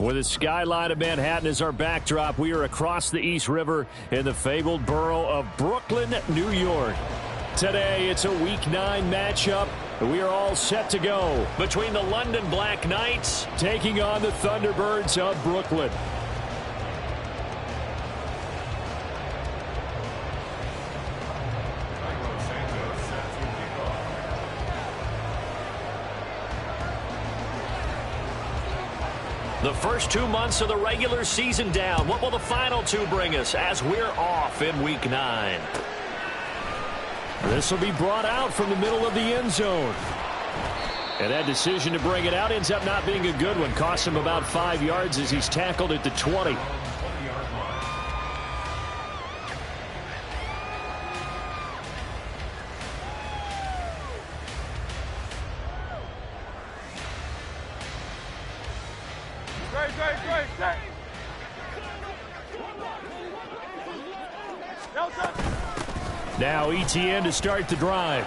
With the skyline of Manhattan as our backdrop, we are across the East River in the fabled borough of Brooklyn, New York. Today, it's a Week 9 matchup. We are all set to go between the London Black Knights taking on the Thunderbirds of Brooklyn. The first 2 months of the regular season down. What will the final 2 bring us as we're off in Week 9? This will be brought out from the middle of the end zone. And that decision to bring it out ends up not being a good one. Costs him about 5 yards as he's tackled at the 20. Now ETN to start the drive.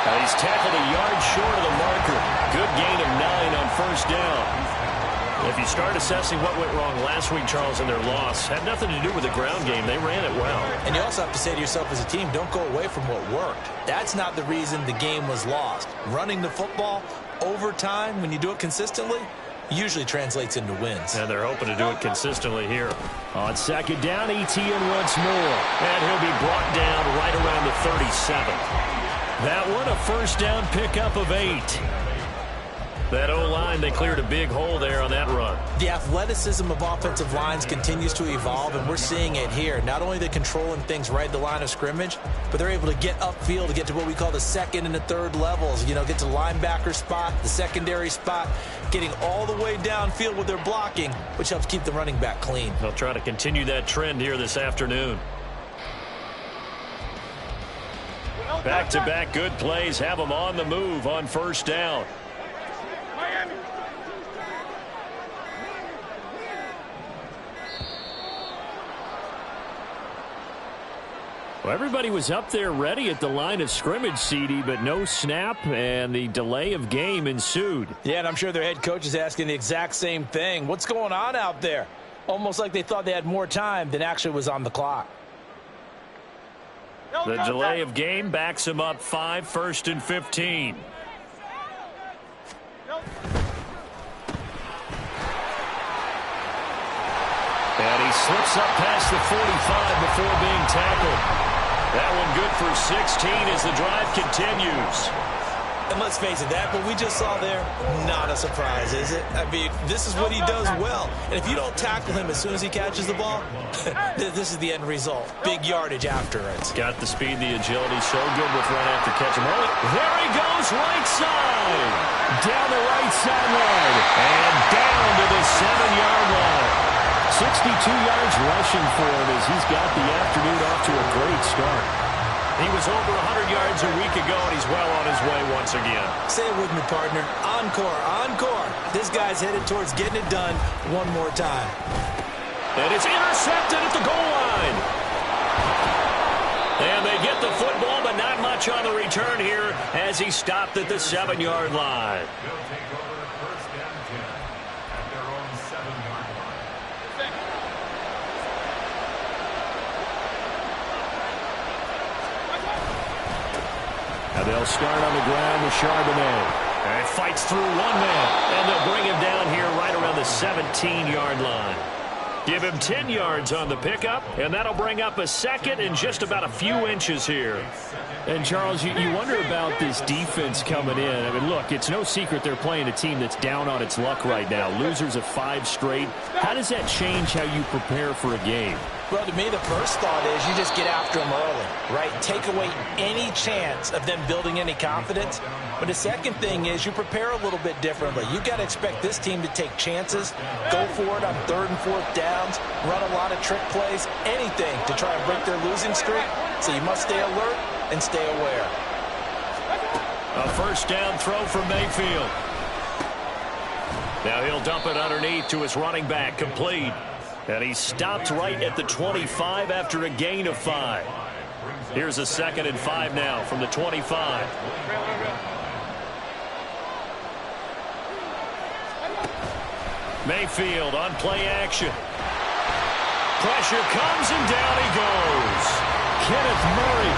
Now he's tackled a yard short of the marker. Good gain of 9 on first down. If you start assessing what went wrong last week, Charles, in their loss, had nothing to do with the ground game. They ran it well. And you also have to say to yourself as a team, don't go away from what worked. That's not the reason the game was lost. Running the football over time, when you do it consistently, usually translates into wins. And they're hoping to do it consistently here. On second down, ETN once more. And he'll be brought down right around the 37. That one a first down pickup of 8. That O-line, they cleared a big hole there on that run. The athleticism of offensive lines continues to evolve, and we're seeing it here. Not only they're controlling things right at the line of scrimmage, but they're able to get upfield to get to what we call the second and the third levels. You know, get to the linebacker spot, the secondary spot, getting all the way downfield with their blocking, which helps keep the running back clean. They'll try to continue that trend here this afternoon. Back-to-back good plays have them on the move on first down. Well, everybody was up there ready at the line of scrimmage, CD, but no snap, and the delay of game ensued. Yeah, and I'm sure their head coach is asking the exact same thing. What's going on out there? Almost like they thought they had more time than actually was on the clock. The delay of game backs him up 5, 1st and 15. And he slips up past the 45 before being tackled. That one good for 16 as the drive continues. And let's face it, that what we just saw there, not a surprise, is it? I mean, this is what he does well. And if you don't tackle him as soon as he catches the ball, this is the end result. Big yardage after it. Got the speed, the agility, so good with run after catch. There he goes, right side. Down the right sideline. And down to the 7-yard line. 62 yards rushing for him as he's got the afternoon off to a great start. He was over 100 yards a week ago, and he's well on his way once again. Say it with me, partner. Encore, encore. This guy's headed towards getting it done one more time. And it's intercepted at the goal line. And they get the football, but not much on the return here as he stopped at the 7-yard line. And they'll start on the ground with Charbonnet. And fights through one man. And they'll bring him down here right around the 17-yard line. Give him 10 yards on the pickup, and that'll bring up a second in just about a few inches here. And, Charles, you wonder about this defense coming in. I mean, look, it's no secret they're playing a team that's down on its luck right now. Losers of 5 straight. How does that change how you prepare for a game? Well, to me, the first thought is you just get after them early, right? Take away any chance of them building any confidence. But the second thing is you prepare a little bit differently. You've got to expect this team to take chances, go for it on 3rd and 4th downs, run a lot of trick plays, anything to try and break their losing streak. So you must stay alert and stay aware. A first down throw for Mayfield. Now he'll dump it underneath to his running back, complete. And he stopped right at the 25 after a gain of 5. Here's a 2nd and 5 now from the 25. Mayfield on play action. Pressure comes, and down he goes. Kenneth Murray,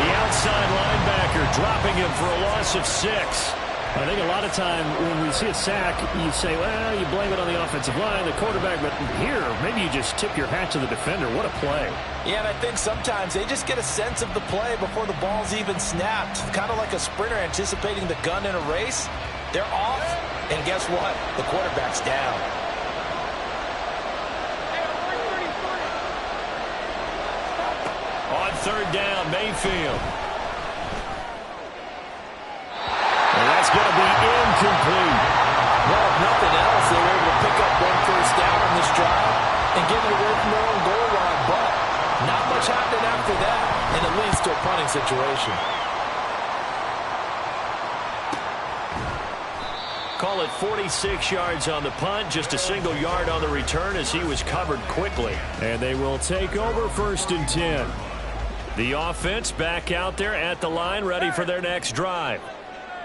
the outside linebacker, dropping him for a loss of 6. I think a lot of time when we see a sack, you say, well, you blame it on the offensive line, the quarterback, but here, maybe you just tip your hat to the defender. What a play. Yeah, and I think sometimes they just get a sense of the play before the ball's even snapped. Kind of like a sprinter anticipating the gun in a race. They're off, and guess what? The quarterback's down. On third down, Mayfield. And that's going to be incomplete. Well, if nothing else, they were able to pick up one first down on this drive and get it away from their own goal line. But not much happened after that, and it leads to a punting situation. Call it 46 yards on the punt, just a single yard on the return as he was covered quickly. And they will take over 1st and 10. The offense back out there at the line, ready for their next drive.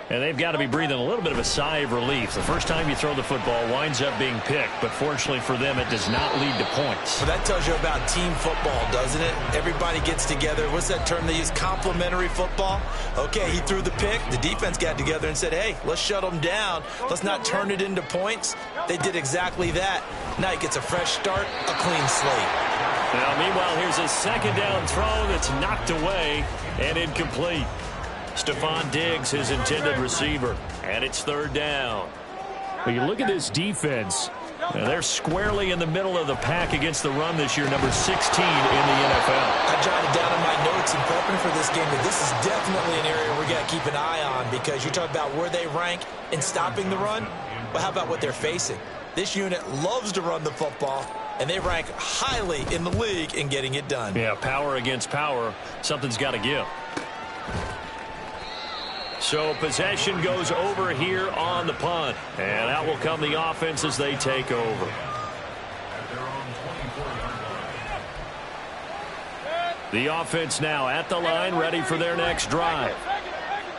And they've got to be breathing a little bit of a sigh of relief. The first time you throw the football winds up being picked, but fortunately for them, it does not lead to points. Well, that tells you about team football, doesn't it? Everybody gets together. What's that term they use? Complementary football? Okay, he threw the pick. The defense got together and said, hey, let's shut them down. Let's not turn it into points. They did exactly that. Now he gets a fresh start, a clean slate. Now, meanwhile, here's a second down throw that's knocked away and incomplete. Stephon Diggs, his intended receiver, and it's 3rd down. Well, you look at this defense. They're squarely in the middle of the pack against the run this year, number 16 in the NFL. I jotted down in my notes in prepping for this game that this is definitely an area we got to keep an eye on, because you talk about where they rank in stopping the run. Well, how about what they're facing? This unit loves to run the football, and they rank highly in the league in getting it done. Yeah, power against power. Something's got to give. So possession goes over here on the punt. And out will come the offense as they take over. The offense now at the line, ready for their next drive.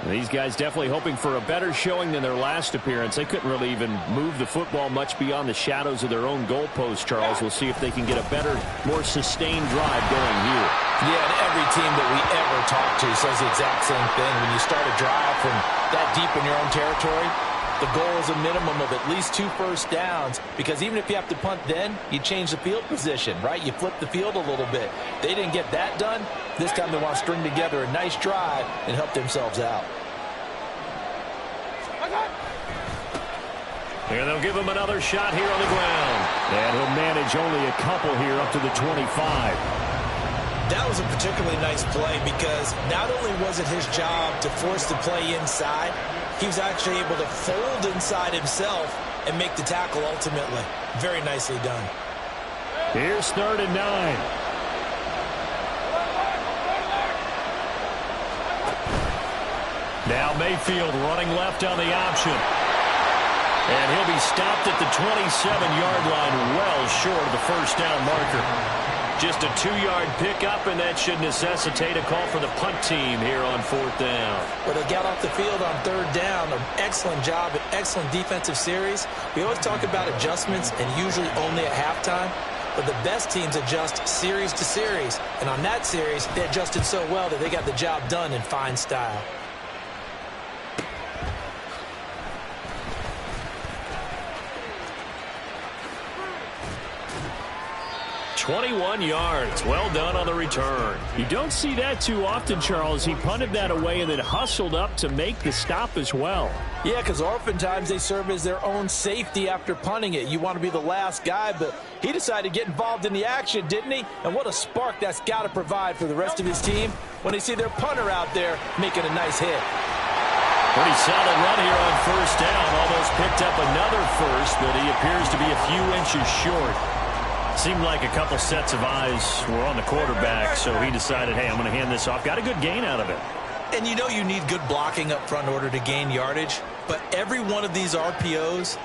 These guys definitely hoping for a better showing than their last appearance. They couldn't really even move the football much beyond the shadows of their own goalpost, Charles. We'll see if they can get a better, more sustained drive going here. Yeah, and every team that we ever talk to says the exact same thing. When you start a drive from that deep in your own territory, the goal is a minimum of at least 2 first downs, because even if you have to punt then, you change the field position, right? You flip the field a little bit. They didn't get that done. This time they want to string together a nice drive and help themselves out. Here they'll give him another shot here on the ground. And he'll manage only a couple here up to the 25. That was a particularly nice play, because not only was it his job to force the play inside, he was actually able to fold inside himself and make the tackle ultimately. Very nicely done. Here's 3rd and 9. Now Mayfield running left on the option. And he'll be stopped at the 27-yard line, well short of the first down marker. Just a 2-yard pickup, and that should necessitate a call for the punt team here on 4th down. Well, they got off the field on 3rd down. An excellent job, an excellent defensive series. We always talk about adjustments, and usually only at halftime. But the best teams adjust series to series. And on that series, they adjusted so well that they got the job done in fine style. 21 yards. Well done on the return. You don't see that too often, Charles. He punted that away and then hustled up to make the stop as well. Yeah, because oftentimes they serve as their own safety after punting it. You want to be the last guy, but he decided to get involved in the action, didn't he? And what a spark that's got to provide for the rest of his team when they see their punter out there making a nice hit. Pretty solid run here on 1st down. Almost picked up another first, but he appears to be a few inches short. Seemed like a couple sets of eyes were on the quarterback, so he decided, hey, I'm going to hand this off. Got a good gain out of it. And you know you need good blocking up front in order to gain yardage, but every one of these RPOs,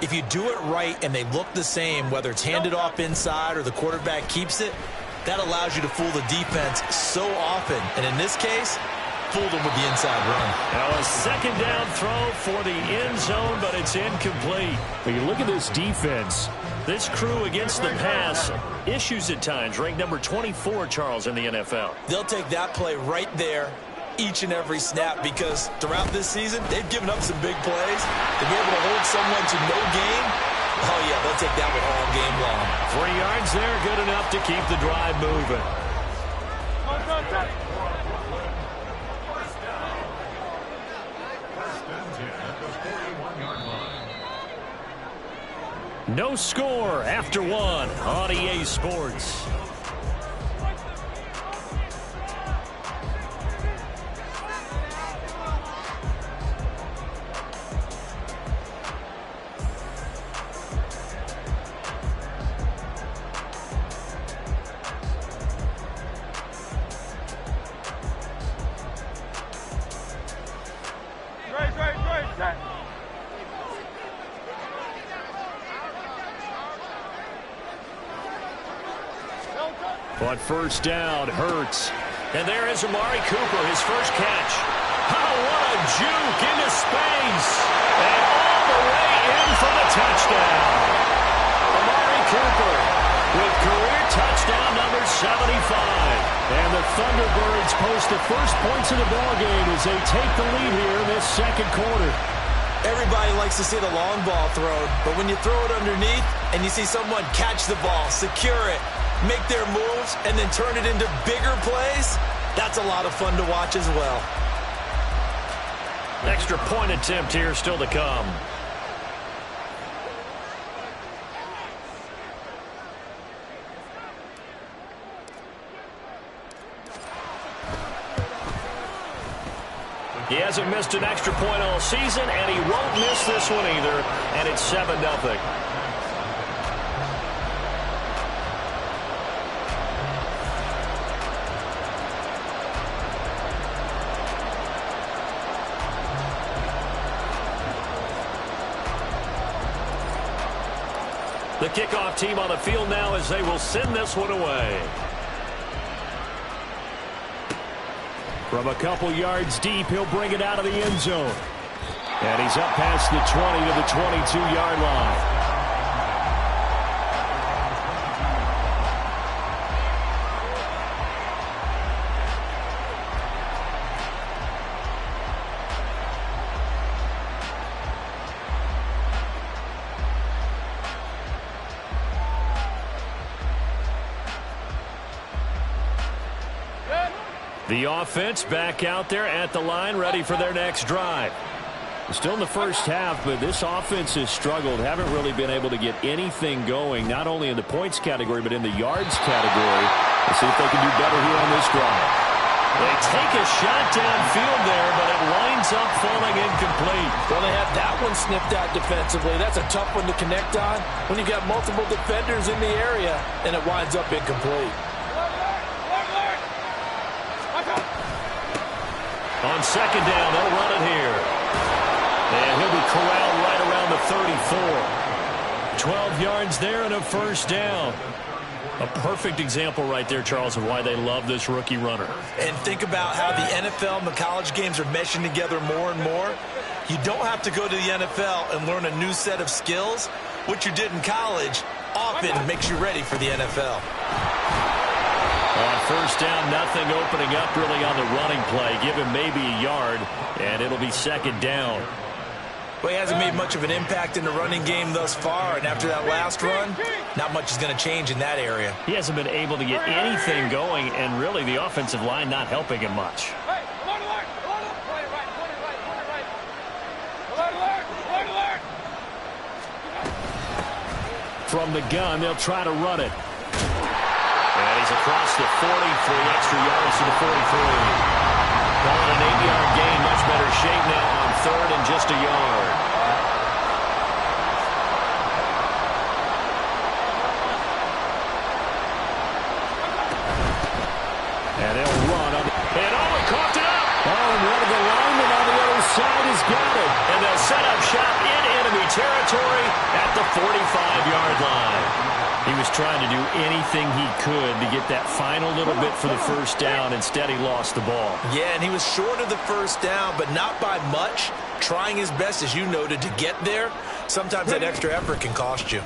if you do it right and they look the same, whether it's handed off inside or the quarterback keeps it, that allows you to fool the defense so often. And in this case, fooled him with the inside run. Now a second down throw for the end zone, but it's incomplete. When you look at this defense, this crew against the pass, issues at times, ranked number 24, Charles, in the NFL. They'll take that play right there each and every snap because throughout this season, they've given up some big plays. To be able to hold someone to no gain, oh, yeah, they'll take that one all game long. 3 yards there, good enough to keep the drive moving. No score after 1 on EA Sports. On first down, Hurts. And there is Amari Cooper, his first catch. Oh, what a juke into space. And all the way in for the touchdown. Amari Cooper with career touchdown number 75. And the Thunderbirds post the first points of the ballgame as they take the lead here in this second quarter. Everybody likes to see the long ball thrown, but when you throw it underneath and you see someone catch the ball, secure it, make their moves, and then turn it into bigger plays, that's a lot of fun to watch as well. Extra point attempt here still to come. He hasn't missed an extra point all season, and he won't miss this one either, and it's 7-0. The kickoff team on the field now as they will send this one away. from a couple yards deep, he'll bring it out of the end zone. And he's up past the 20 to the 22-yard line. The offense back out there at the line, ready for their next drive. Still in the first half, but this offense has struggled. Haven't really been able to get anything going, not only in the points category, but in the yards category. Let's see if they can do better here on this drive. They take a shot downfield there, but it winds up falling incomplete. Well, they have that one sniffed out defensively. That's a tough one to connect on when you've got multiple defenders in the area, and it winds up incomplete. On second down, they'll run it here. And he'll be corralled right around the 34. 12 yards there and a first down. A perfect example right there, Charles, of why they love this rookie runner. And think about how the NFL and the college games are meshing together more and more. You don't have to go to the NFL and learn a new set of skills. What you did in college often makes you ready for the NFL. On first down, nothing opening up really on the running play. Give him maybe a yard, and it'll be second down. Well, he hasn't made much of an impact in the running game thus far, and after that last run, not much is going to change in that area. He hasn't been able to get anything going, and really the offensive line not helping him much. From the gun, they'll try to run it. And he's across the 40 for the extra yards to the 43. Calling an 8-yard gain, much better shape now on third and just a yard. And they'll run. And he coughed it up. Oh, and one of the linemen on the other side has got it. And they'll set up shop in enemy territory at the 45-yard line. He was trying to do anything he could to get that final little bit for the first down. Instead, he lost the ball. Yeah, and he was short of the first down, but not by much. Trying his best, as you noted, to get there. Sometimes that extra effort can cost you.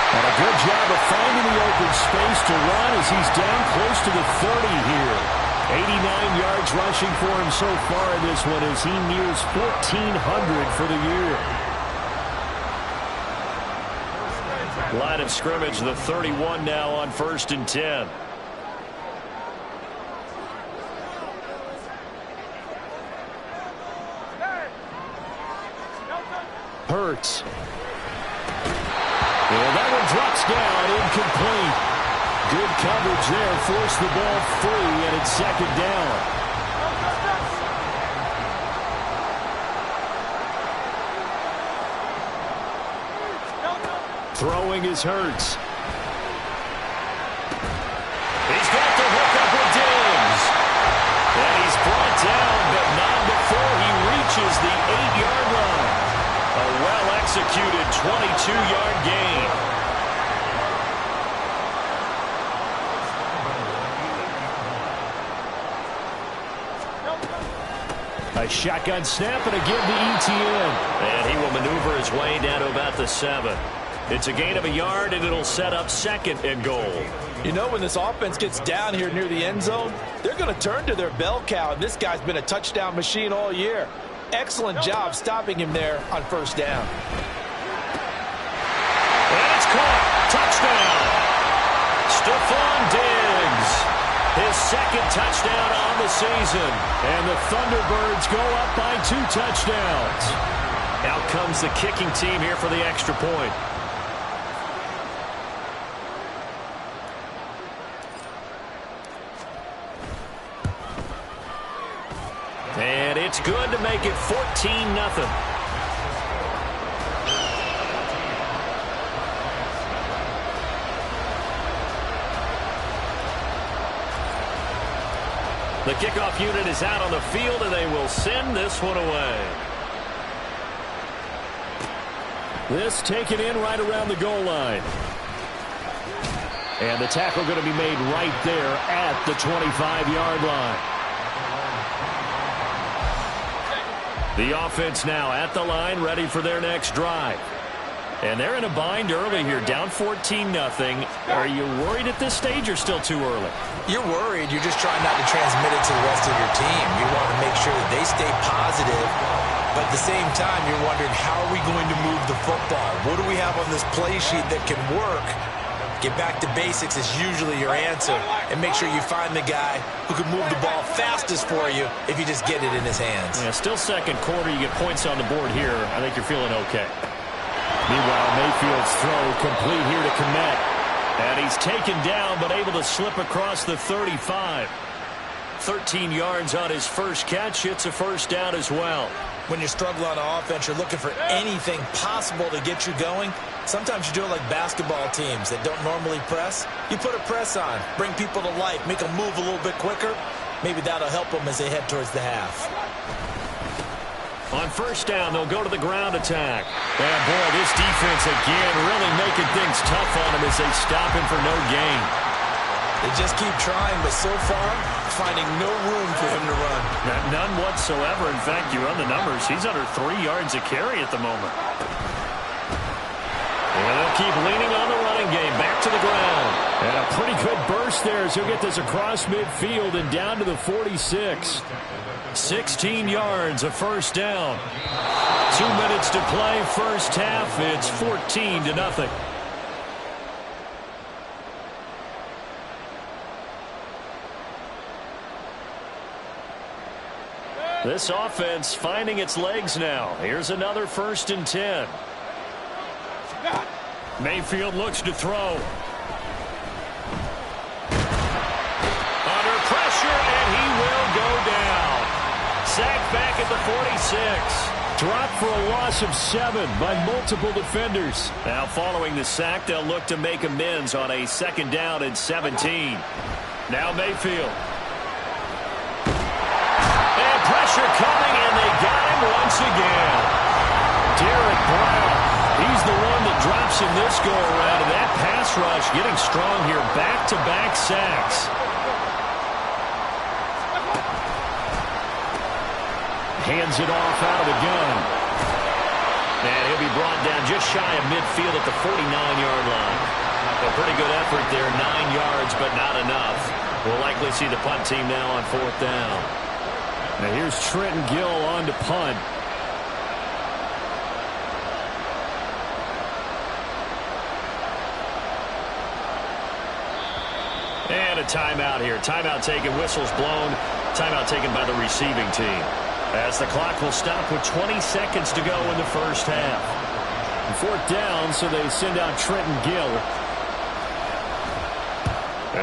And a good job of finding the open space to run as he's down close to the 30 here. 89 yards rushing for him so far in this one as he nears 1,400 for the year. Line of scrimmage, the 31 now on 1st and 10. Hurts. And that one drops down, incomplete. Good coverage there, forced the ball free, and it's 2nd down. Throwing is Hurts. He's got the hook up with Diggs. And he's brought down, but not before he reaches the 8-yard line. A well-executed 22-yard gain. A shotgun snap and a give to ETN. And he will maneuver his way down to about the 7. It's a gain of a yard, and it'll set up 2nd and goal. You know, when this offense gets down here near the end zone, they're going to turn to their bell cow, and this guy's been a touchdown machine all year. Excellent job stopping him there on 1st down. And it's caught. Touchdown. Stephon Diggs. His 2nd touchdown on the season. And the Thunderbirds go up by 2 touchdowns. Out comes the kicking team here for the extra point. And it's good to make it 14-0. The kickoff unit is out on the field, and they will send this one away. This taken in right around the goal line. And the tackle going to be made right there at the 25-yard line. The offense now at the line, ready for their next drive. And they're in a bind early here, down 14-0. Are you worried at this stage or still too early? You're worried. You're just trying not to transmit it to the rest of your team. You want to make sure that they stay positive. But at the same time, you're wondering, how are we going to move the football? What do we have on this play sheet that can work? Get back to basics is usually your answer. And make sure you find the guy who can move the ball fastest for you if you just get it in his hands. Yeah, still 2nd quarter. You get points on the board here. I think you're feeling okay. Meanwhile, Mayfield's throw complete here to Kmet. And he's taken down but able to slip across the 35. 13 yards on his first catch. It's a 1st down as well. When you struggle on offense, you're looking for anything possible to get you going. Sometimes you do it like basketball teams that don't normally press. You put a press on, bring people to life, make them move a little bit quicker. Maybe that'll help them as they head towards the half. On 1st down, they'll go to the ground attack. And boy, this defense again really making things tough on him as they stop him for no gain. They just keep trying, but so far, finding no room for him to run. None whatsoever. In fact, you run the numbers. He's under 3 yards a carry at the moment. And they'll keep leaning on the running game. Back to the ground. And a pretty good burst there as he'll get this across midfield and down to the 46. 16 yards, a 1st down. 2 minutes to play, first half. It's 14-0. This offense finding its legs now. Here's another 1st and 10. Mayfield looks to throw. Under pressure, and he will go down. Sacked back at the 46. Dropped for a loss of 7 by multiple defenders. Now following the sack, they'll look to make amends on a 2nd down and 17. Now Mayfield. Pressure coming, and they got him once again. Derek Brown He's the one that drops him this go-around, and that pass rush getting strong here. Back-to-back sacks. Hands it off out of the gun. And he'll be brought down just shy of midfield at the 49-yard line. A pretty good effort there, 9 yards, but not enough. We'll likely see the punt team now on 4th down. Now here's Trenton Gill on to punt. And a timeout here. Timeout taken, whistles blown. Timeout taken by the receiving team. As the clock will stop with 20 seconds to go in the first half. 4th down, so they send out Trenton Gill.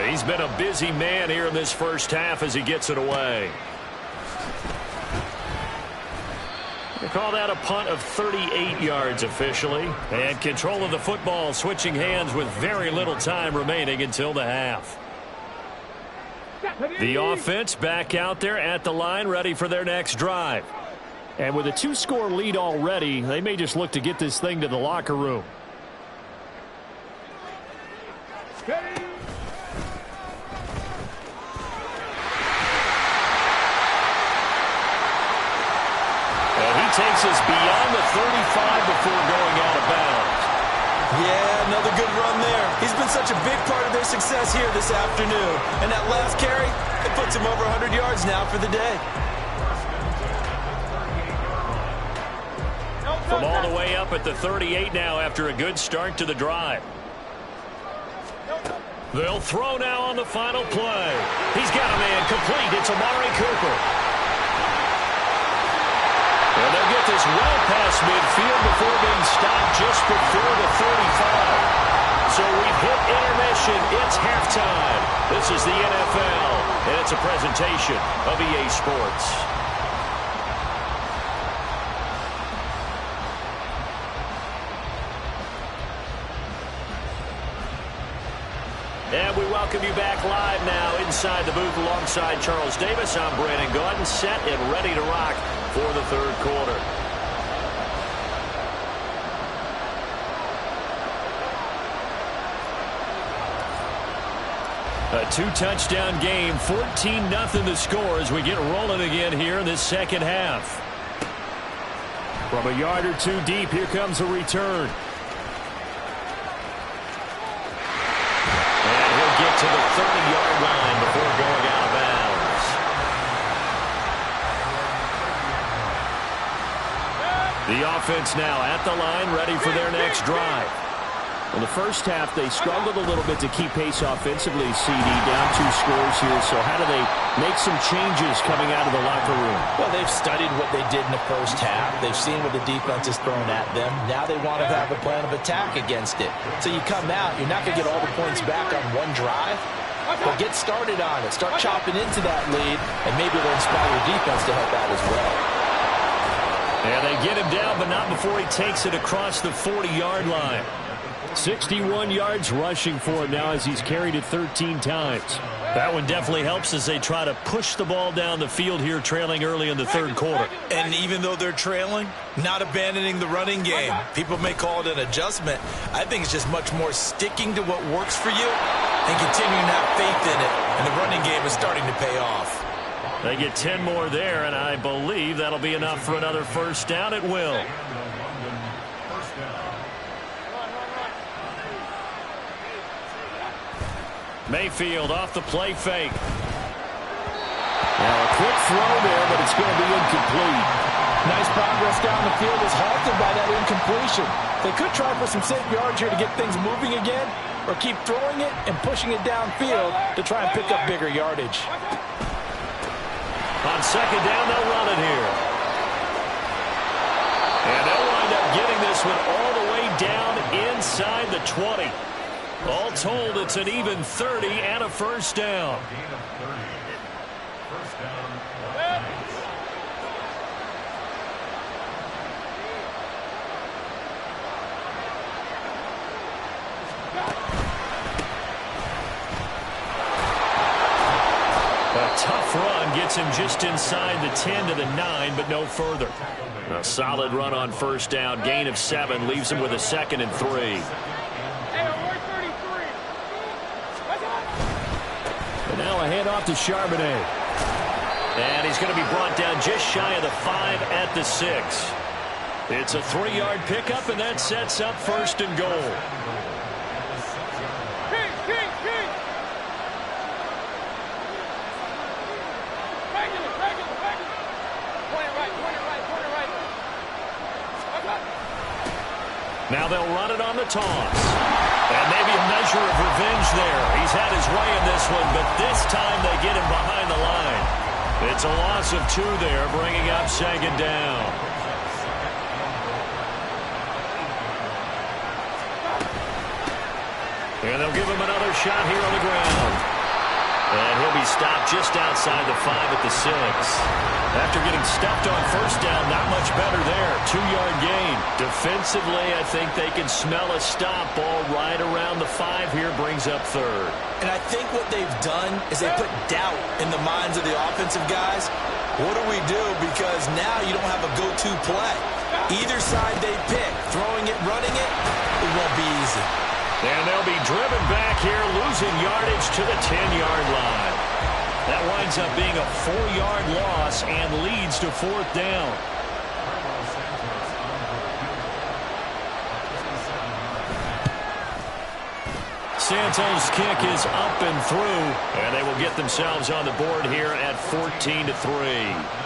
He's been a busy man here in this first half as he gets it away. They call that a punt of 38 yards officially. And control of the football switching hands with very little time remaining until the half. The offense back out there at the line, ready for their next drive. And with a 2-score lead already, they may just look to get this thing to the locker room. And he takes us beyond the 35 before going out of bounds. Yeah, another good run there. He's been such a big part of their success here this afternoon. And that last carry, it puts him over 100 yards now for the day. From all the way up at the 38 now after a good start to the drive. They'll throw now on the final play. He's got a man complete. It's Amari Cooper. And they'll get this well past midfield before being stopped just before the 35. So we've hit intermission. It's halftime. This is the NFL, and it's a presentation of EA Sports. And we welcome you back live now inside the booth alongside Charles Davis. I'm Brandon Gaudin, set and ready to rock for the third quarter. A 2-touchdown game, 14-0 the score as we get rolling again here in this second half. From a yard or two deep, here comes a return. And he'll get to the 30-yard line before going out of bounds. The offense now at the line, ready for their next drive. In the first half, they struggled a little bit to keep pace offensively, CD, down 2 scores here. So how do they make some changes coming out of the locker room? Well, they've studied what they did in the first half. They've seen what the defense has thrown at them. Now they want to have a plan of attack against it. So you come out, you're not going to get all the points back on one drive, but get started on it. Start chopping into that lead, and maybe it'll inspire your defense to help out as well. And they get him down, but not before he takes it across the 40-yard line. 61 yards rushing for him now as he's carried it 13 times. That one definitely helps as they try to push the ball down the field here, trailing early in the third quarter. And even though they're trailing, not abandoning the running game. People may call it an adjustment. I think it's just much more sticking to what works for you and continuing to have faith in it. And the running game is starting to pay off. They get 10 more there, and I believe that'll be enough for another first down. It will. Mayfield off the play fake. Now a quick throw there, but it's going to be incomplete. Nice progress down the field is halted by that incompletion. They could try for some safe yards here to get things moving again, or keep throwing it and pushing it downfield to try and pick up bigger yardage. On second down, they'll run it here. And they'll wind up getting this one all the way down inside the 20. All told, it's an even 30 and a first down. A tough run gets him just inside the 10 to the 9, but no further. A solid run on first down. Gain of 7 leaves him with a 2nd and 3. And now a handoff to Charbonnet. And he's going to be brought down just shy of the 5 at the 6. It's a 3-yard pickup, and that sets up 1st and goal. Now they'll run it on the toss. And maybe a measure of revenge there. He's had his way in this one, but this time they get him behind the line. It's a loss of 2 there, bringing up 2nd down. And they'll give him another shot here on the ground. And he'll be stopped just outside the 5 at the 6. After getting stuffed on first down, not much better there. 2-yard gain. Defensively, I think they can smell a stop. Ball right around the 5 here, brings up 3rd. And I think what they've done is they put doubt in the minds of the offensive guys. What do we do? Because now you don't have a go-to play. Either side they pick, throwing it, running it, it won't be easy. And they'll be driven back here, losing yardage to the 10-yard line. That winds up being a 4-yard loss and leads to 4th down. Santos' kick is up and through, and they will get themselves on the board here at 14-3.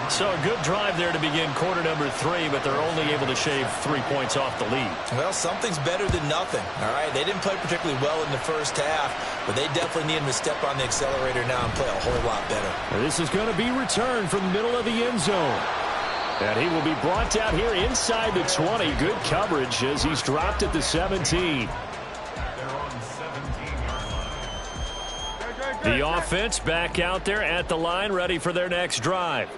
So a good drive there to begin quarter number 3, but they're only able to shave 3 points off the lead. Well, something's better than nothing, all right? They didn't play particularly well in the first half, but they definitely need him to step on the accelerator now and play a whole lot better. This is going to be returned from the middle of the end zone. And he will be brought down here inside the 20. Good coverage as he's dropped at the 17. The offense back out there at the line, ready for their next drive.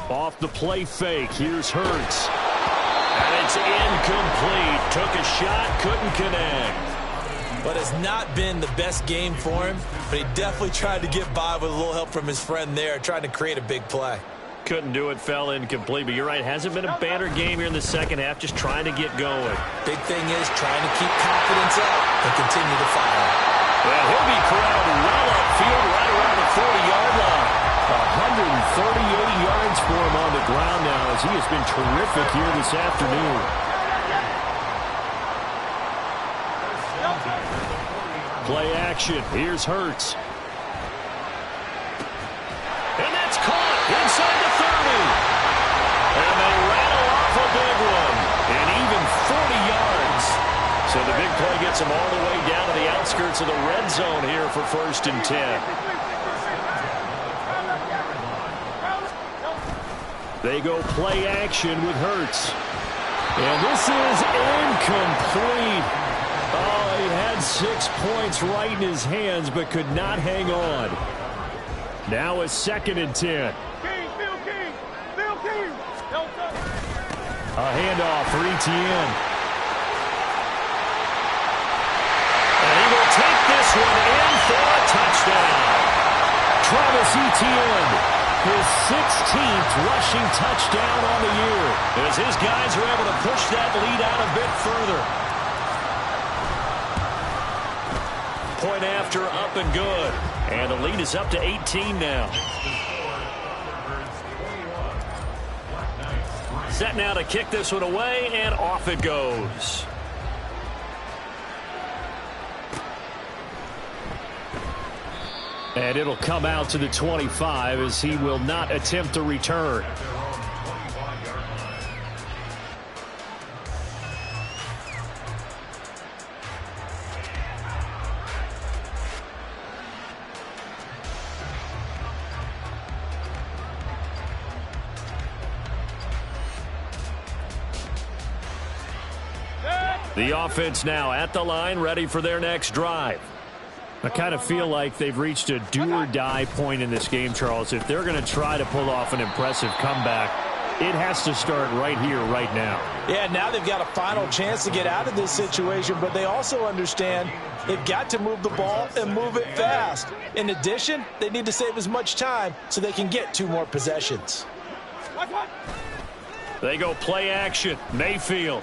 Off the play fake, here's Hurts. And it's incomplete. Took a shot, couldn't connect. But it's not been the best game for him, but he definitely tried to get by with a little help from his friend there, trying to create a big play. Couldn't do it, fell incomplete. But you're right, hasn't been a banner game here in the second half, just trying to get going. Big thing is trying to keep confidence up and continue to fire. Well, he'll be corralled well upfield right around the 40-yard line. 138 yards for him on the ground now as he has been terrific here this afternoon. Play action. Here's Hurts. And that's caught inside the 30. And they rattle off a big one. And even 40 yards. So the big play gets them all the way down to the outskirts of the red zone here for 1st and 10. They go play action with Hurts. And this is incomplete. Oh, he had 6 points right in his hands, but could not hang on. Now a 2nd and 10. A handoff for Etienne. And he will take this one in for a touchdown. Travis Etienne. His 16th rushing touchdown on the year. As his guys are able to push that lead out a bit further. Point after, up and good. And the lead is up to 18 now. Set now to kick this one away, and off it goes. And it'll come out to the 25 as he will not attempt to return. The offense now at the line, ready for their next drive. I kind of feel like they've reached a do-or-die point in this game, Charles. If they're going to try to pull off an impressive comeback, it has to start right here, right now. Yeah, now they've got a final chance to get out of this situation, but they also understand they've got to move the ball and move it fast. In addition, they need to save as much time so they can get 2 more possessions. They go play action. Mayfield.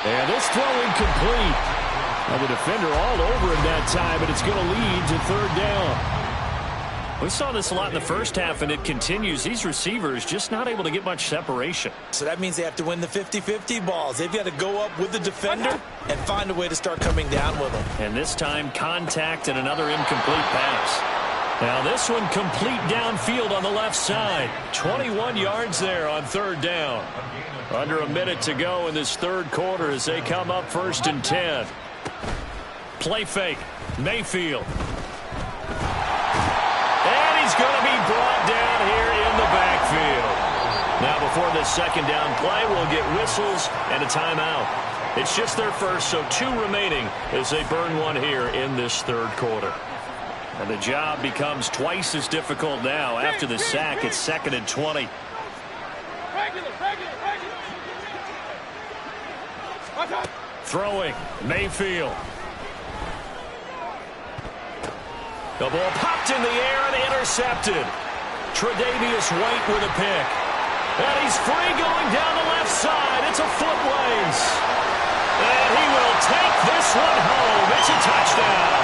And this throw incomplete. Well, the defender all over him that time, but it's going to lead to third down. We saw this a lot in the first half, and it continues. These receivers just not able to get much separation. So that means they have to win the 50-50 balls. They've got to go up with the defender and find a way to start coming down with them. And this time, contact and another incomplete pass. Now this one complete downfield on the left side. 21 yards there on third down. Under a minute to go in this third quarter as they come up 1st and 10. Play fake. Mayfield. And he's going to be brought down here in the backfield. Now before this second down play, we'll get whistles and a timeout. It's just their first, so 2 remaining as they burn one here in this third quarter. And the job becomes twice as difficult now after the sack. It's 2nd and 20. Throwing. Mayfield. The ball popped in the air and intercepted. Tre'Davious White with a pick. And he's free going down the left side. It's a foot race. And he will take this one home. It's a touchdown.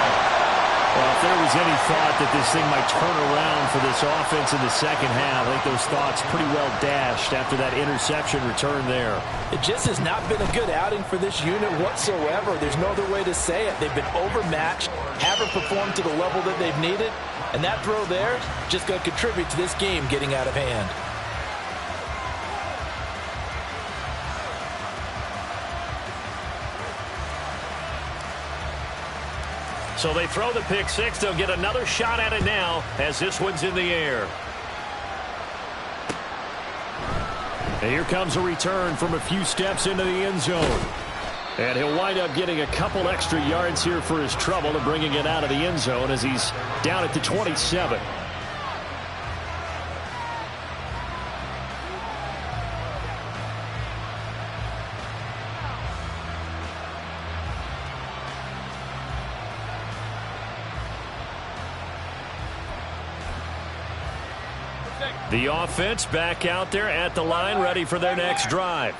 Well, if there was any thought that this thing might turn around for this offense in the second half, I think those thoughts pretty well dashed after that interception return there. It just has not been a good outing for this unit whatsoever. There's no other way to say it. They've been overmatched, haven't performed to the level that they've needed, and that throw there just going to contribute to this game getting out of hand. So they throw the pick six. They'll get another shot at it now as this one's in the air. And here comes a return from a few steps into the end zone. And he'll wind up getting a couple extra yards here for his trouble and bringing it out of the end zone as he's down at the 27. The offense back out there at the line, ready for their next drive.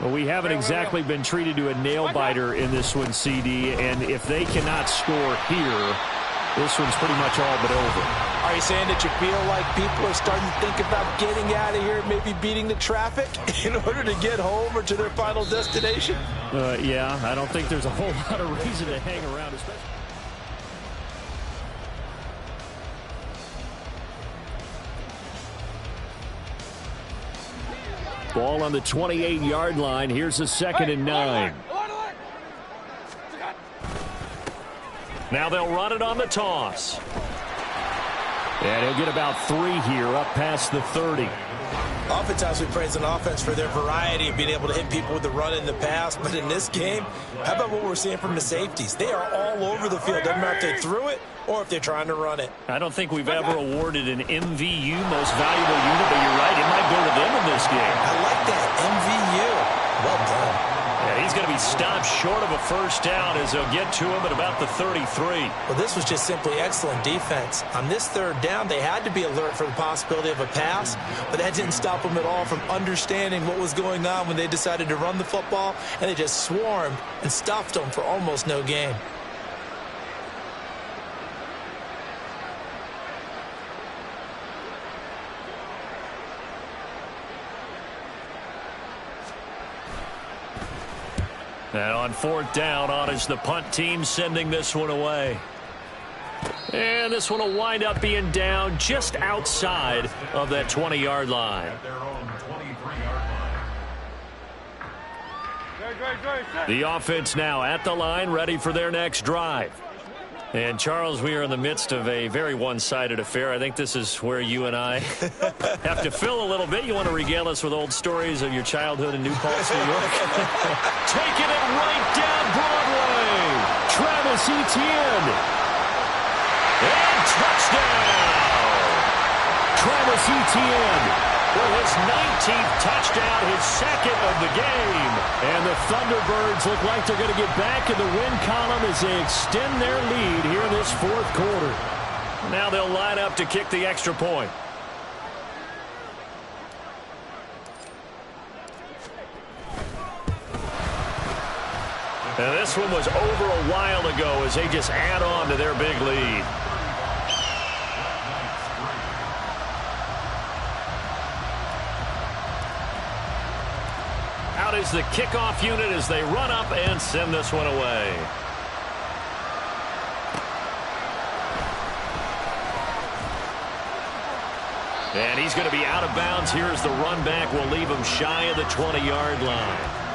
Well, we haven't exactly been treated to a nail-biter in this one, CD, and if they cannot score here, this one's pretty much all but over. Are you saying that you feel like people are starting to think about getting out of here, maybe beating the traffic in order to get home or to their final destination? Yeah, I don't think there's a whole lot of reason to hang around, especially. Ball on the 28-yard line. Here's a 2nd and 9. Now they'll run it on the toss. And he'll get about 3 here up past the 30. Oftentimes we praise an offense for their variety of being able to hit people with the run in the pass. But in this game, how about what we're seeing from the safeties? They are all over the field. Doesn't matter if they threw it or if they're trying to run it. I don't think we've ever awarded an MVU, most valuable unit, but you're right, it might go to them in this game. I like that, MVU. Well done. Yeah, he's going to be stopped short of a first down as they'll get to him at about the 33. Well, this was just simply excellent defense. On this third down, they had to be alert for the possibility of a pass, but that didn't stop them at all from understanding what was going on when they decided to run the football, and they just swarmed and stuffed them for almost no gain. And on 4th down, on is the punt team sending this one away. And this one will wind up being down just outside of that 20-yard line. The offense now at the line, ready for their next drive. And, Charles, we are in the midst of a very one-sided affair. I think this is where you and I have to fill a little bit. You want to regale us with old stories of your childhood in New Paltz, New York? Taking it right down Broadway. Travis Etienne. And touchdown. Travis Etienne with his 19th touchdown, his 2nd of the game. And the Thunderbirds look like they're going to get back in the win column as they extend their lead here in this 4th quarter. Now they'll line up to kick the extra point. And this one was over a while ago as they just add on to their big lead. Out is the kickoff unit as they run up and send this one away. And he's going to be out of bounds here as the run back will leave him shy of the 20-yard line.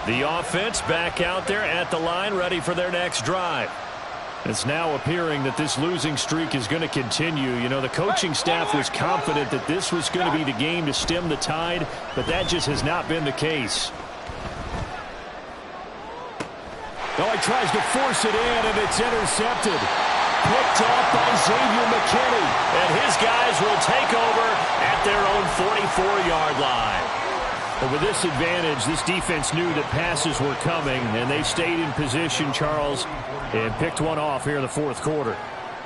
The offense back out there at the line, ready for their next drive. It's now appearing that this losing streak is going to continue. You know, the coaching staff was confident that this was going to be the game to stem the tide, but that just has not been the case. Oh, he tries to force it in, and it's intercepted. Picked off by Xavier McKinney. And his guys will take over at their own 44-yard line. But with this advantage, this defense knew that passes were coming, and they stayed in position, Charles, and picked one off here in the fourth quarter.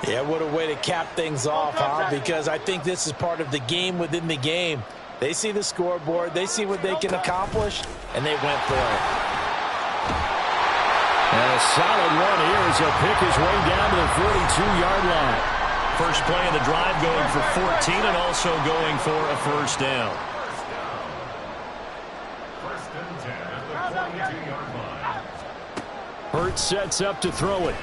Yeah, what a way to cap things off, huh? Because I think this is part of the game within the game. They see the scoreboard, they see what they can accomplish, and they went for it. And a solid run here as he'll pick his way down to the 42-yard line. First play of the drive going for 14 and also going for a first down. Hurts sets up to throw it.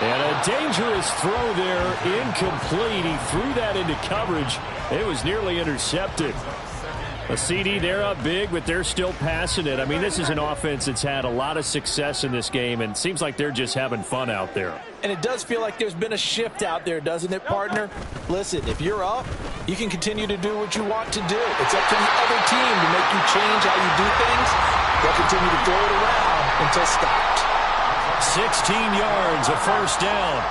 And a dangerous throw there, incomplete. He threw that into coverage. It was nearly intercepted. A CD, they're up big, but they're still passing it. I mean, this is an offense that's had a lot of success in this game, and it seems like they're just having fun out there. And it does feel like there's been a shift out there, doesn't it, partner? Listen, if you're up, you can continue to do what you want to do. It's up to the other team to make you change how you do things. They'll continue to throw it around until stopped. 16 yards, a first down.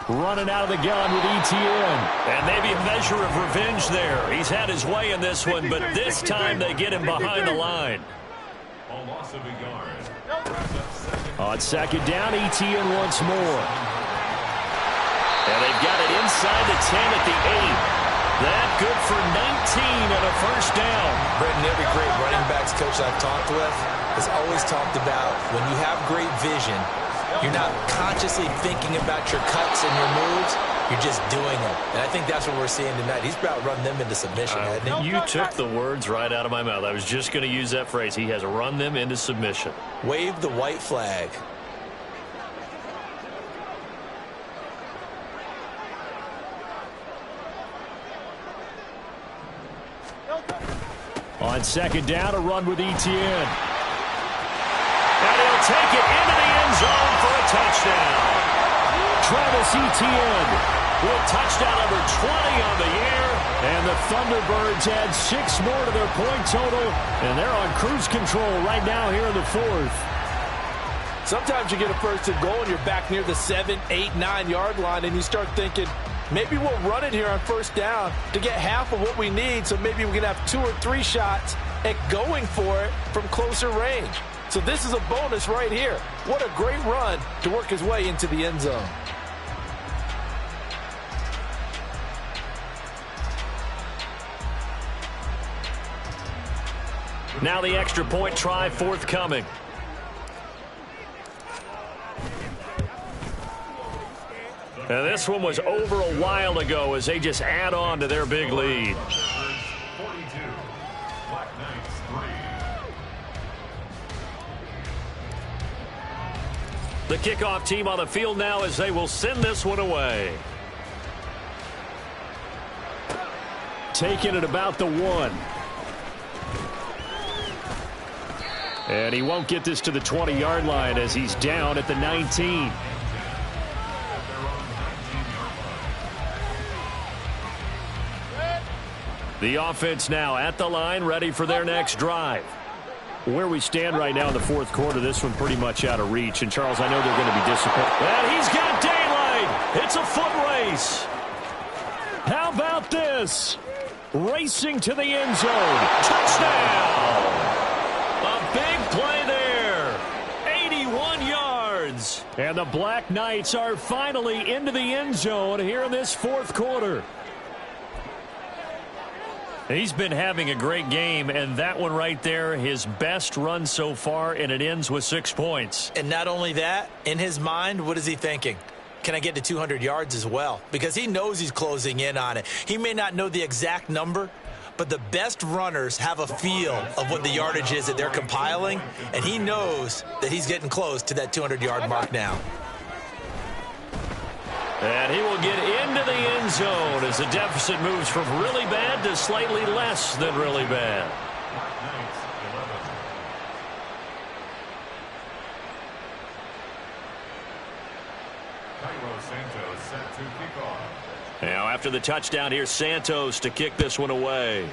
Running out of the gun with ETN. And maybe a measure of revenge there. He's had his way in this one, but this time they get him behind the line. On second down, ETN once more. And they've got it inside the 10 at the 8. That good for 19 and a first down. Brenton, every great running backs coach I've talked with has always talked about when you have great vision, you're not consciously thinking about your cuts and your moves. You're just doing them. And I think that's what we're seeing tonight. He's about run them into submission, hasn't he? You took the words right out of my mouth. I was just going to use that phrase. He has run them into submission. Wave the white flag. On second down, a run with ETN. And he'll take it into the end zone for a touchdown. Travis Etienne with touchdown number 20 on the year. And the Thunderbirds add 6 more to their point total. And they're on cruise control right now here in the fourth. Sometimes you get a first and goal and you're back near the 7, 8, 9-yard line and you start thinking, maybe we'll run it here on first down to get half of what we need, so maybe we can have 2 or 3 shots at going for it from closer range. So this is a bonus right here. What a great run to work his way into the end zone. Now the extra point try forthcoming. And this one was over a while ago as they just add on to their big lead. The kickoff team on the field now as they will send this one away. Taking it about the 1. And he won't get this to the 20-yard line as he's down at the 19. The offense now at the line, ready for their next drive. Where we stand right now in the fourth quarter, this one pretty much out of reach. And, Charles, I know they're going to be disappointed. And he's got daylight. It's a foot race. How about this? Racing to the end zone. Touchdown. A big play there. yards. And the Black Knights are finally into the end zone here in this fourth quarter. He's been having a great game, and that one right there, his best run so far, and it ends with 6 points. And not only that, in his mind, what is he thinking? Can I get to 200 yards as well? Because he knows he's closing in on it. He may not know the exact number, but the best runners have a feel of what the yardage is that they're compiling, and he knows that he's getting close to that 200-yard mark now. And he will get into the end zone as the deficit moves from really bad to slightly less than really bad. Now after the touchdown, here's Santos to kick this one away.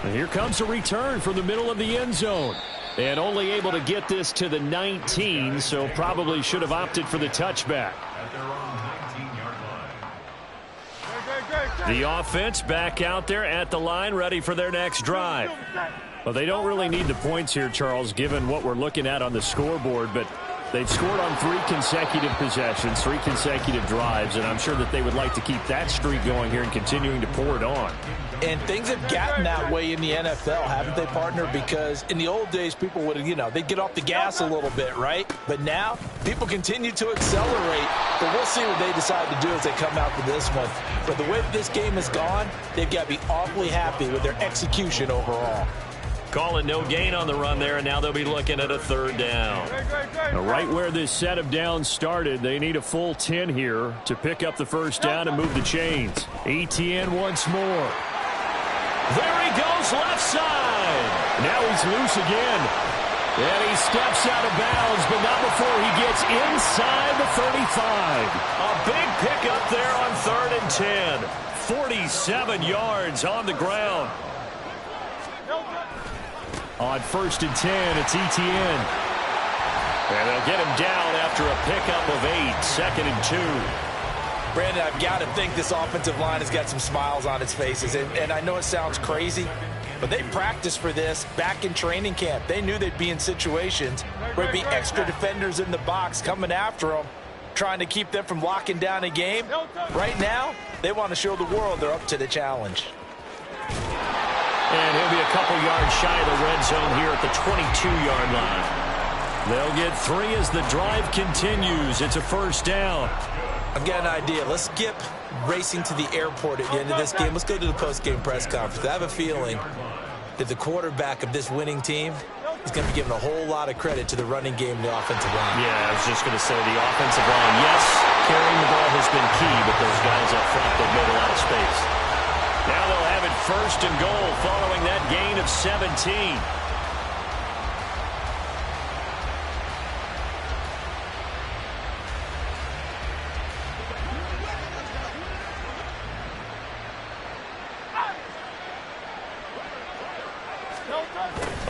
And here comes a return from the middle of the end zone. And only able to get this to the 19, so probably should have opted for the touchback. The offense back out there at the line, ready for their next drive. Well, they don't really need the points here, Charles, given what we're looking at on the scoreboard, but they've scored on 3 consecutive possessions, 3 consecutive drives, and I'm sure that they would like to keep that streak going here and continuing to pour it on. And things have gotten that way in the NFL, haven't they, partner? Because in the old days, people would, they'd get off the gas a little bit, right? But now, people continue to accelerate. But we'll see what they decide to do as they come out to this one. But the way that this game has gone, they've got to be awfully happy with their execution overall. Calling no gain on the run there, and now they'll be looking at a 3rd down. Now, right where this set of downs started, they need a full 10 here to pick up the 1st down and move the chains. Etienne once more. There he goes, left side. Now he's loose again. And he steps out of bounds, but not before he gets inside the 35. A big pickup there on 3rd and 10. 47 yards on the ground. On 1st and 10, it's Etienne. And they'll get him down after a pickup of 8, 2nd and 2. Brandon, I've got to think this offensive line has got some smiles on its faces. And I know it sounds crazy, but they practiced for this back in training camp. They knew they'd be in situations where there'd be extra defenders in the box coming after them, trying to keep them from locking down a game. Right now, they want to show the world they're up to the challenge. And he'll be a couple yards shy of the red zone here at the 22-yard line. They'll get 3 as the drive continues. It's a 1st down. I've got an idea. Let's skip racing to the airport at the end of this game. Let's go to the post-game press conference. I have a feeling that the quarterback of this winning team is going to be giving a whole lot of credit to the running game and the offensive line. Yeah, I was just going to say the offensive line, yes, carrying the ball has been key, but those guys up front, they've made a lot of space. Now they'll have it 1st and goal following that gain of 17.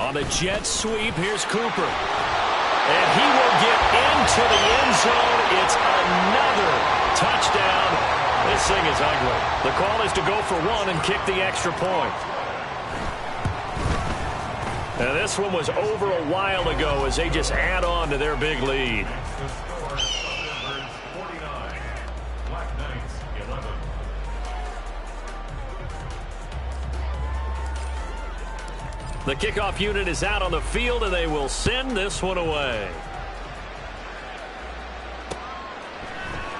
On the jet sweep, here's Cooper. And he will get into the end zone. It's another touchdown. This thing is ugly. The call is to go for 1 and kick the extra point. And this one was over a while ago as they just add on to their big lead. The kickoff unit is out on the field, and they will send this one away.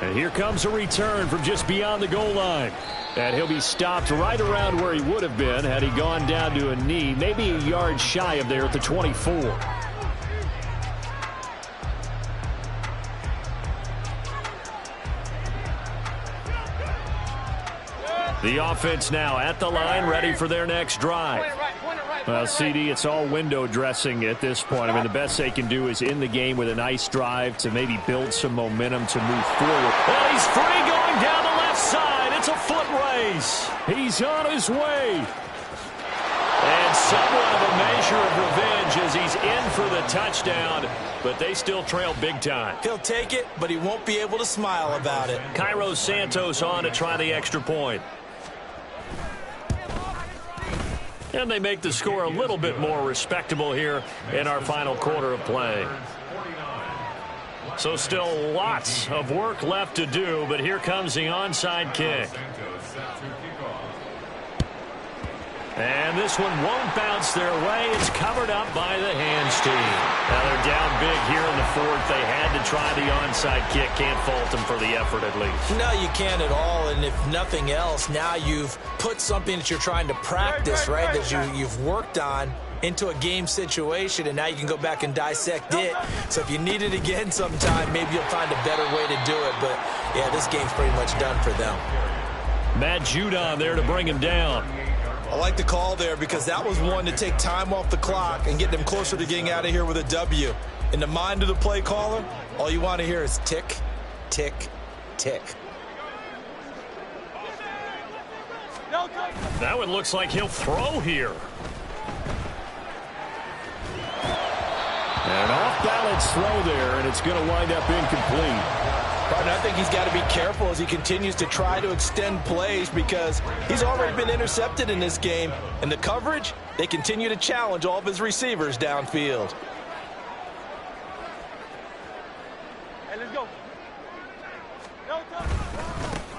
And here comes a return from just beyond the goal line. And he'll be stopped right around where he would have been had he gone down to a knee, maybe a yard shy of there at the 24. The offense now at the line, ready for their next drive. Well, CD, it's all window dressing at this point. I mean, the best they can do is in the game with a nice drive to maybe build some momentum to move forward. Well, he's free going down the left side. It's a foot race. He's on his way. And somewhat of a measure of revenge as he's in for the touchdown, but they still trail big time. He'll take it, but he won't be able to smile about it. Cairo Santos on to try the extra point. And they make the score a little bit more respectable here in our final quarter of play. So still lots of work left to do, but here comes the onside kick. And this one won't bounce their way. It's covered up by the hands team. Now they're down big here in the fourth. They had to try the onside kick. Can't fault them for the effort at least. No, you can't at all. And if nothing else, now you've put something that you're trying to practice, right, that you've worked on into a game situation, and now you can go back and dissect it. So if you need it again sometime, maybe you'll find a better way to do it. But, yeah, this game's pretty much done for them. Matt Judon there to bring him down. I like the call there because that was one to take time off the clock and get them closer to getting out of here with a W. In the mind of the play caller, all you want to hear is tick, tick, tick. That one looks like he'll throw here. An off-balance throw there, and it's going to wind up incomplete. Partner, I think he's got to be careful as he continues to try to extend plays because he's already been intercepted in this game. And the coverage, they continue to challenge all of his receivers downfield. Hey, let's go.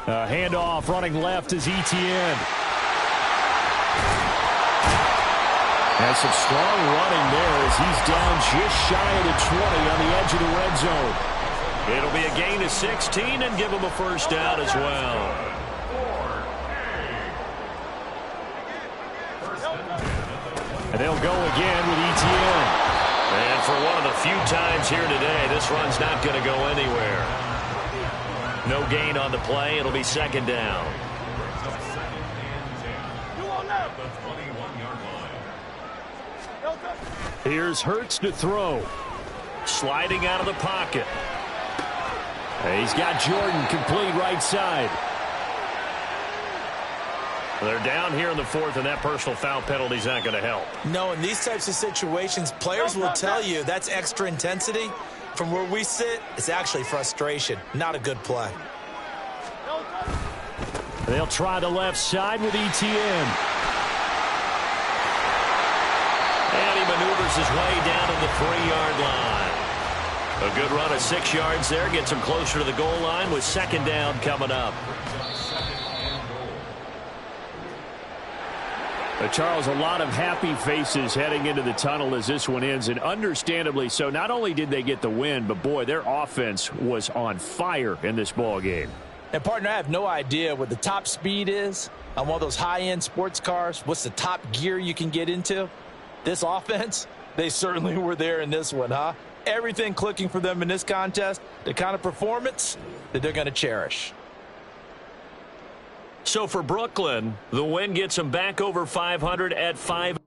Handoff running left is Etienne. And some strong running there as he's down just shy of the 20 on the edge of the red zone. It'll be a gain of 16 and give him a first down as well. And they'll go again with Etienne. And for one of the few times here today, this run's not going to go anywhere. No gain on the play. It'll be second down. Here's Hurts to throw. Sliding out of the pocket. He's got Jordan complete right side. They're down here in the fourth, and that personal foul penalty is not going to help. No, in these types of situations, players will tell you that's extra intensity. From where we sit, it's actually frustration. Not a good play. They'll try the left side with Etienne. And he maneuvers his way down to the 3-yard line. A good run of 6 yards there. Gets him closer to the goal line with second down coming up. Charles, a lot of happy faces heading into the tunnel as this one ends, and understandably so. Not only did they get the win, but, boy, their offense was on fire in this ball game. And, partner, I have no idea what the top speed is on one of those high-end sports cars. What's the top gear you can get into? This offense, they certainly were there in this one, huh? Everything clicking for them in this contest, the kind of performance that they're going to cherish. So for Brooklyn, the win gets them back over 500 at 5.